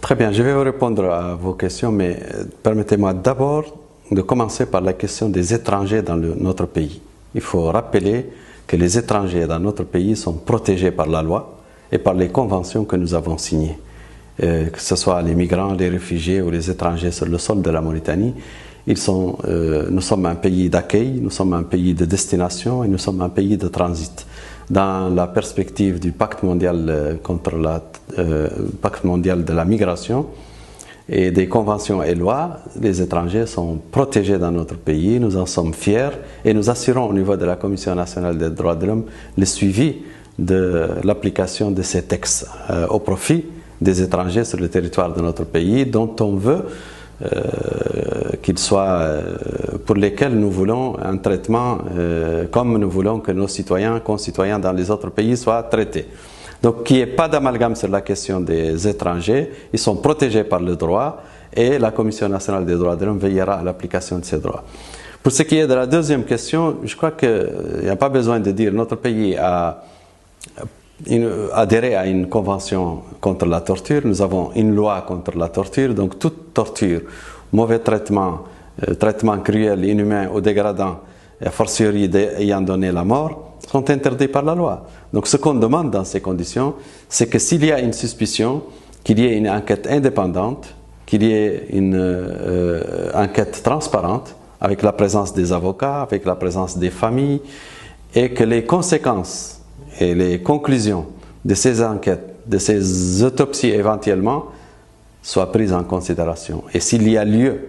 Très bien, je vais vous répondre à vos questions, mais permettez-moi d'abord de commencer par la question des étrangers dans notre pays. Il faut rappeler que les étrangers dans notre pays sont protégés par la loi et par les conventions que nous avons signées. Que ce soit les migrants, les réfugiés ou les étrangers sur le sol de la Mauritanie, nous sommes un pays d'accueil, nous sommes un pays de destination et nous sommes un pays de transit. Dans la perspective du pacte mondial pacte mondial de la migration et des conventions et lois, les étrangers sont protégés dans notre pays, nous en sommes fiers et nous assurons au niveau de la Commission nationale des droits de l'homme le suivi de l'application de ces textes au profit des étrangers sur le territoire de notre pays, dont on veut qu'ils soient, pour lesquels nous voulons un traitement comme nous voulons que nos concitoyens dans les autres pays soient traités. Donc qu'il n'y ait pas d'amalgame sur la question des étrangers, ils sont protégés par le droit et la Commission nationale des droits de l'homme veillera à l'application de ces droits. Pour ce qui est de la deuxième question, je crois qu'il n'y a pas besoin de dire notre pays a adhéré à une convention contre la torture, nous avons une loi contre la torture, donc toute torture, mauvais traitement, traitement cruel, inhumain ou dégradant, a fortiori ayant donné la mort, sont interdits par la loi. Donc ce qu'on demande dans ces conditions, c'est que s'il y a une suspicion, qu'il y ait une enquête indépendante, qu'il y ait une enquête transparente, avec la présence des avocats, avec la présence des familles, et que les conséquences et les conclusions de ces enquêtes, de ces autopsies éventuellement, soient prises en considération. Et s'il y a lieu,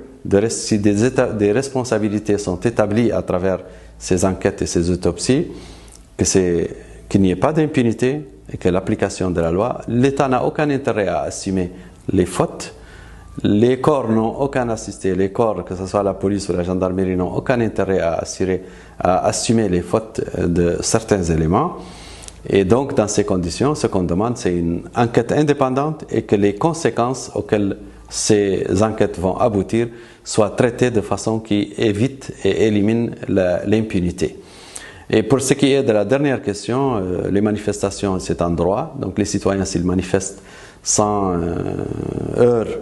si des responsabilités sont établies à travers ces enquêtes et ces autopsies, qu'il n'y ait pas d'impunité et que l'application de la loi, l'État n'a aucun intérêt à assumer les fautes, les corps n'ont aucun assisté, les corps, que ce soit la police ou la gendarmerie, n'ont aucun intérêt à assumer les fautes de certains éléments. Et donc, dans ces conditions, ce qu'on demande, c'est une enquête indépendante et que les conséquences auxquelles ces enquêtes vont aboutir soient traitées de façon qui évite et élimine l'impunité. Et pour ce qui est de la dernière question, les manifestations, c'est un droit. Donc, les citoyens, s'ils manifestent sans heurts,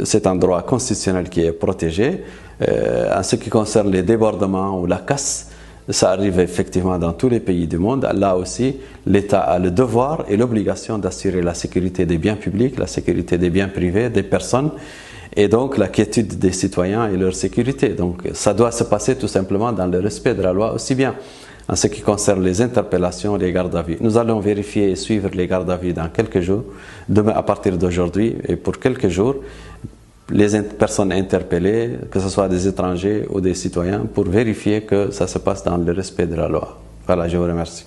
c'est un droit constitutionnel qui est protégé. En ce qui concerne les débordements ou la casse, ça arrive effectivement dans tous les pays du monde. Là aussi, l'État a le devoir et l'obligation d'assurer la sécurité des biens publics, la sécurité des biens privés, des personnes, et donc la quiétude des citoyens et leur sécurité. Donc ça doit se passer tout simplement dans le respect de la loi, aussi bien en ce qui concerne les interpellations, les gardes à vue. Nous allons vérifier et suivre les gardes à vue dans quelques jours, demain à partir d'aujourd'hui et pour quelques jours, les personnes interpellées, que ce soit des étrangers ou des citoyens, pour vérifier que ça se passe dans le respect de la loi. Voilà, je vous remercie.